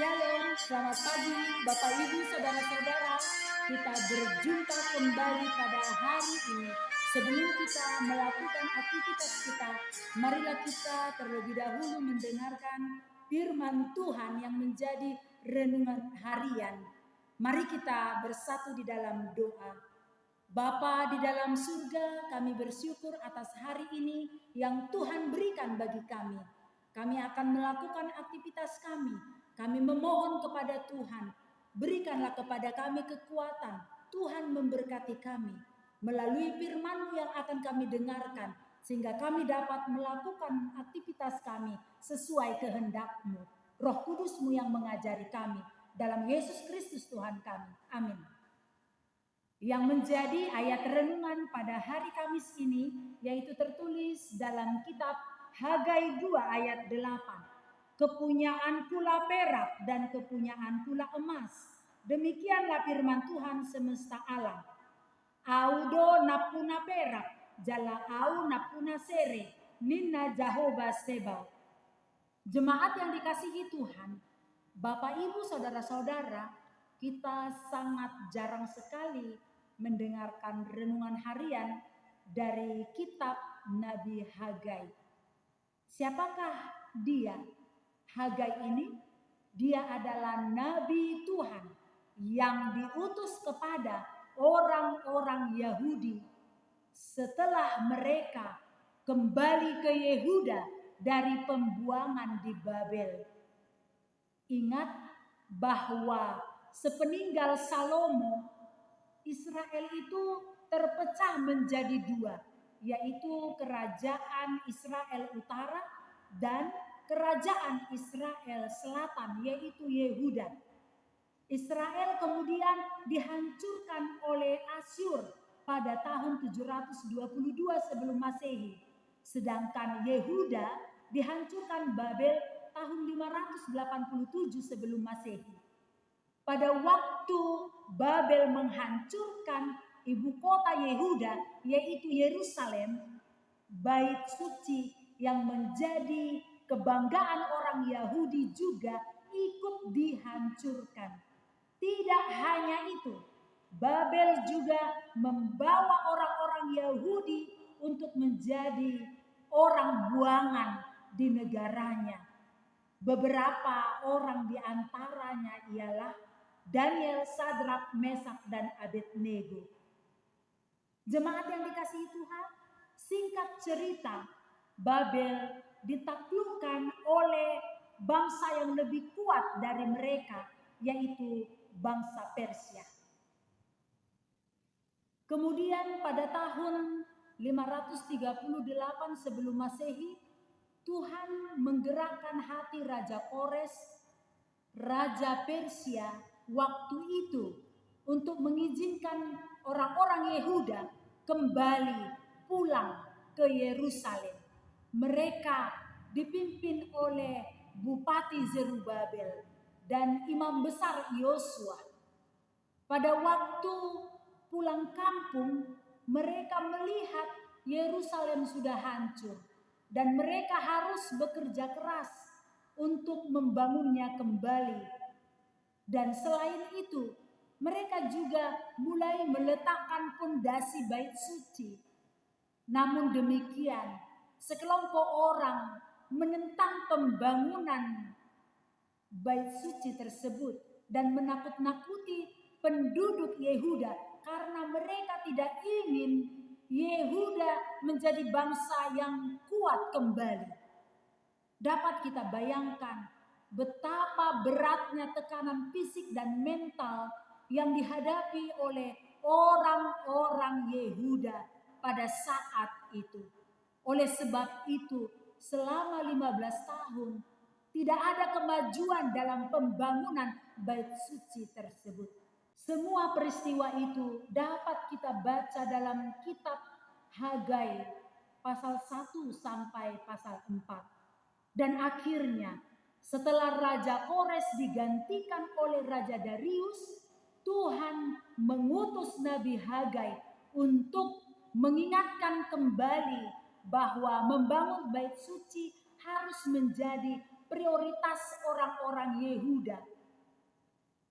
Shalom, selamat pagi Bapak Ibu Saudara-saudara. Kita berjumpa kembali pada hari ini. Sebelum kita melakukan aktivitas kita, marilah kita terlebih dahulu mendengarkan firman Tuhan yang menjadi renungan harian. Mari kita bersatu di dalam doa. Bapa di dalam surga, kami bersyukur atas hari ini yang Tuhan berikan bagi kami. Kami akan melakukan aktivitas kami. Kami memohon kepada Tuhan, berikanlah kepada kami kekuatan. Tuhan memberkati kami melalui firman-Mu yang akan kami dengarkan, sehingga kami dapat melakukan aktivitas kami sesuai kehendak-Mu. Roh Kudus-Mu yang mengajari kami. Dalam Yesus Kristus Tuhan kami. Amin. Yang menjadi ayat renungan pada hari Kamis ini yaitu tertulis dalam kitab Hagai 2 ayat 8. Kepunyaan pula perak dan kepunyaan pula emas. Demikianlah firman Tuhan semesta alam. Audo napuna perak, jala au napuna sere, ninna Jehovah Sebau. Jemaat yang dikasihi Tuhan, Bapak Ibu Saudara-saudara, kita sangat jarang sekali mendengarkan renungan harian dari kitab Nabi Hagai. Siapakah dia? Hagai ini, dia adalah Nabi Tuhan yang diutus kepada orang-orang Yahudi setelah mereka kembali ke Yehuda dari pembuangan di Babel. Ingat bahwa sepeninggal Salomo, Israel itu terpecah menjadi dua, yaitu kerajaan Israel Utara dan kerajaan Israel Selatan, yaitu Yehuda. Israel kemudian dihancurkan oleh Asyur pada tahun 722 sebelum Masehi, sedangkan Yehuda dihancurkan Babel tahun 587 sebelum Masehi. Pada waktu Babel menghancurkan ibu kota Yehuda, yaitu Yerusalem, bait suci yang menjadi kebanggaan orang Yahudi juga ikut dihancurkan. Tidak hanya itu, Babel juga membawa orang-orang Yahudi untuk menjadi orang buangan di negaranya. Beberapa orang di antaranya ialah Daniel, Sadrak, Mesak, dan Abednego. Jemaat yang dikasihi Tuhan, singkat cerita, Babel ditaklukkan oleh bangsa yang lebih kuat dari mereka, yaitu bangsa Persia. Kemudian pada tahun 538 sebelum Masehi, Tuhan menggerakkan hati Raja Kores, Raja Persia waktu itu untuk mengizinkan orang-orang Yehuda kembali pulang ke Yerusalem. Mereka dipimpin oleh Bupati Zerubabel dan Imam Besar Yosua. Pada waktu pulang kampung, mereka melihat Yerusalem sudah hancur dan mereka harus bekerja keras untuk membangunnya kembali. Dan selain itu, mereka juga mulai meletakkan fondasi bait suci. Namun demikian, sekelompok orang menentang pembangunan bait suci tersebut dan menakut-nakuti penduduk Yehuda karena mereka tidak ingin Yehuda menjadi bangsa yang kuat kembali. Dapat kita bayangkan betapa beratnya tekanan fisik dan mental yang dihadapi oleh orang-orang Yehuda pada saat itu. Oleh sebab itu, selama 15 tahun tidak ada kemajuan dalam pembangunan bait suci tersebut. Semua peristiwa itu dapat kita baca dalam kitab Hagai pasal 1 sampai pasal 4. Dan akhirnya setelah Raja Kores digantikan oleh Raja Darius, Tuhan mengutus Nabi Hagai untuk mengingatkan kembali bahwa membangun bait suci harus menjadi prioritas orang-orang Yehuda.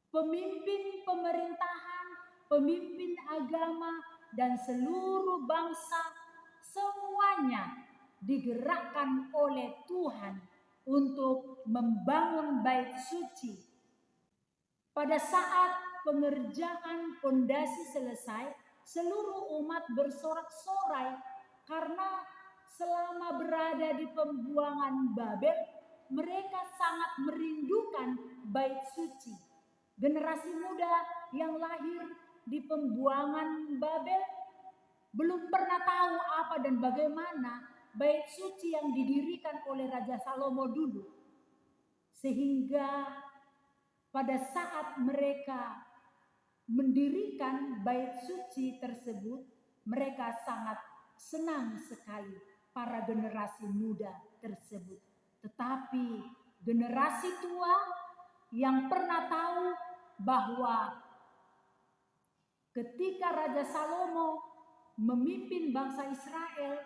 Pemimpin pemerintahan, pemimpin agama, dan seluruh bangsa semuanya digerakkan oleh Tuhan untuk membangun bait suci. Pada saat pengerjaan pondasi selesai, seluruh umat bersorak-sorai karena selama berada di pembuangan Babel, mereka sangat merindukan bait suci. Generasi muda yang lahir di pembuangan Babel belum pernah tahu apa dan bagaimana bait suci yang didirikan oleh Raja Salomo dulu. Sehingga pada saat mereka mendirikan bait suci tersebut, mereka sangat senang sekali, para generasi muda tersebut. Tetapi generasi tua yang pernah tahu bahwa ketika Raja Salomo memimpin bangsa Israel,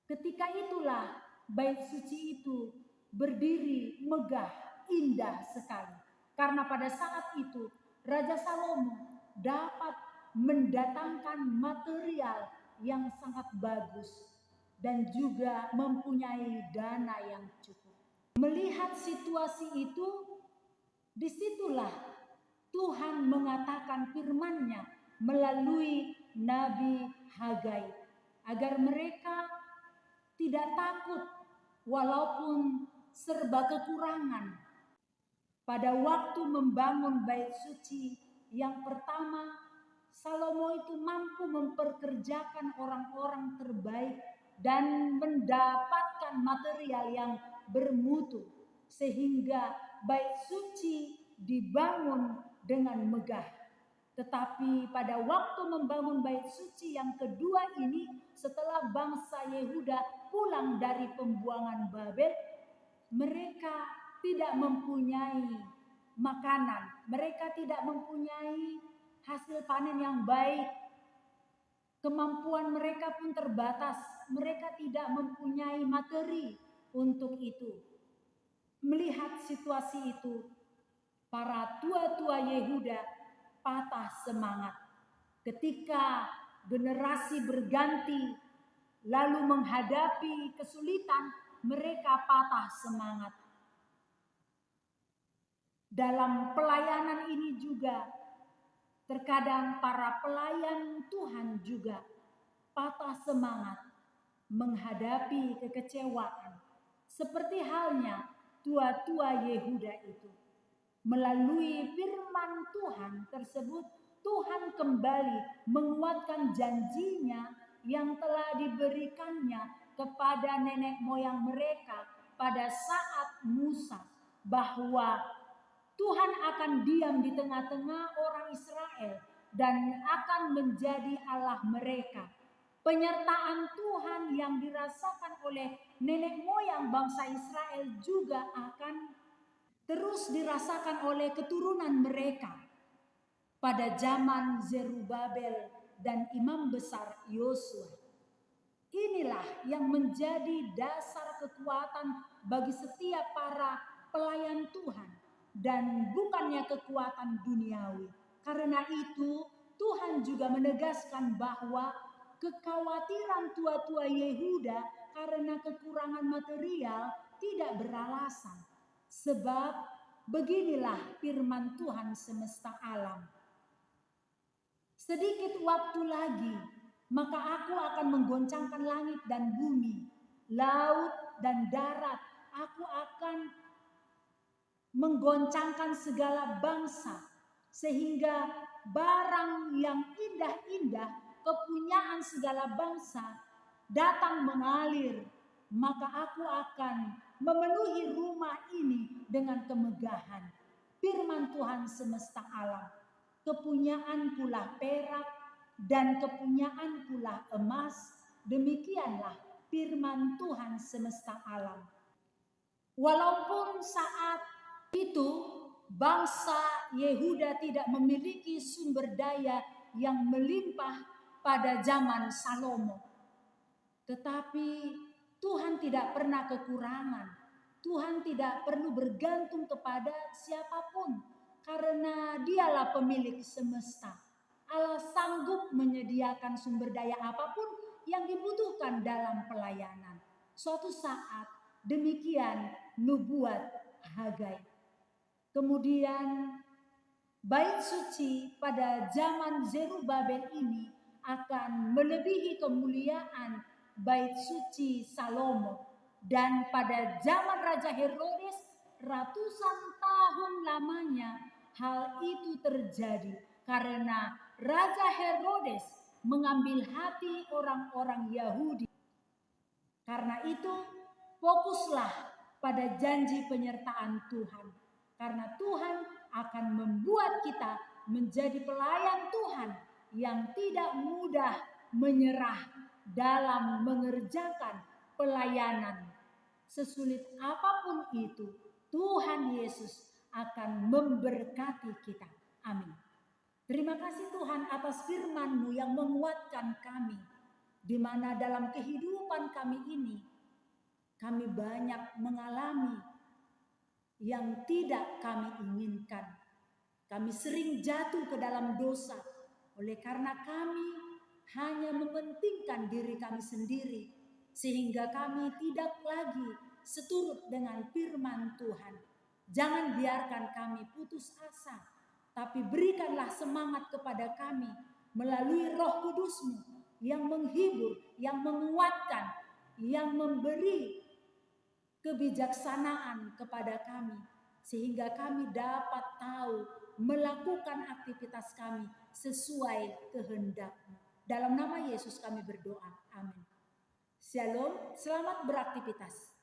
ketika itulah bait suci itu berdiri megah, indah sekali. Karena pada saat itu Raja Salomo dapat mendatangkan material yang sangat bagus dan juga mempunyai dana yang cukup. Melihat situasi itu, disitulah Tuhan mengatakan firman-Nya melalui Nabi Hagai agar mereka tidak takut walaupun serba kekurangan. Pada waktu membangun bait suci yang pertama, Salomo itu mampu memperkerjakan orang-orang terbaik dan mendapatkan material yang bermutu sehingga bait suci dibangun dengan megah. Tetapi pada waktu membangun bait suci yang kedua ini, setelah bangsa Yehuda pulang dari pembuangan Babel, mereka tidak mempunyai makanan, mereka tidak mempunyai hasil panen yang baik. Kemampuan mereka pun terbatas, mereka tidak mempunyai materi untuk itu. Melihat situasi itu, para tua-tua Yehuda patah semangat. Ketika generasi berganti lalu menghadapi kesulitan, mereka patah semangat. Dalam pelayanan ini juga terkadang para pelayan Tuhan juga patah semangat menghadapi kekecewaan. Seperti halnya tua-tua Yehuda itu. Melalui firman Tuhan tersebut, Tuhan kembali menguatkan janjinya yang telah diberikannya kepada nenek moyang mereka pada saat Musa, bahwa Tuhan akan diam di tengah-tengah orang Israel dan akan menjadi Allah mereka. Penyertaan Tuhan yang dirasakan oleh nenek moyang bangsa Israel juga akan terus dirasakan oleh keturunan mereka pada zaman Zerubabel dan imam besar Yosua. Inilah yang menjadi dasar kekuatan bagi setiap para pelayan Tuhan dan bukannya kekuatan duniawi. Karena itu Tuhan juga menegaskan bahwa kekhawatiran tua-tua Yehuda karena kekurangan material tidak beralasan. Sebab beginilah firman Tuhan semesta alam. Sedikit waktu lagi, maka aku akan menggoncangkan langit dan bumi, laut dan darat. Aku akan menggoncangkan segala bangsa, sehingga barang yang indah-indah, kepunyaan segala bangsa datang mengalir. Maka aku akan memenuhi rumah ini dengan kemegahan. Firman Tuhan semesta alam. Kepunyaan pula perak dan kepunyaan pula emas. Demikianlah firman Tuhan semesta alam. Walaupun saat itu bangsa Yehuda tidak memiliki sumber daya yang melimpah pada zaman Salomo, tetapi Tuhan tidak pernah kekurangan. Tuhan tidak perlu bergantung kepada siapapun karena Dialah pemilik semesta. Allah sanggup menyediakan sumber daya apapun yang dibutuhkan dalam pelayanan. Suatu saat demikian nubuat Hagai. Kemudian bait suci pada zaman Zerubabel ini akan melebihi kemuliaan bait suci Salomo. Dan pada zaman Raja Herodes ratusan tahun lamanya hal itu terjadi karena Raja Herodes mengambil hati orang-orang Yahudi. Karena itu fokuslah pada janji penyertaan Tuhan. Karena Tuhan akan membuat kita menjadi pelayan Tuhan yang tidak mudah menyerah dalam mengerjakan pelayanan. Sesulit apapun itu, Tuhan Yesus akan memberkati kita. Amin. Terima kasih Tuhan atas firman-Mu yang menguatkan kami. Di mana dalam kehidupan kami ini, kami banyak mengalami yang tidak kami inginkan. Kami sering jatuh ke dalam dosa oleh karena kami hanya mementingkan diri kami sendiri, sehingga kami tidak lagi seturut dengan firman Tuhan. Jangan biarkan kami putus asa, tapi berikanlah semangat kepada kami melalui Roh Kudus-Mu yang menghibur, yang menguatkan, yang memberi kebijaksanaan kepada kami, sehingga kami dapat tahu melakukan aktivitas kami sesuai kehendak-Mu. Dalam nama Yesus kami berdoa. Amin. Shalom, selamat beraktivitas.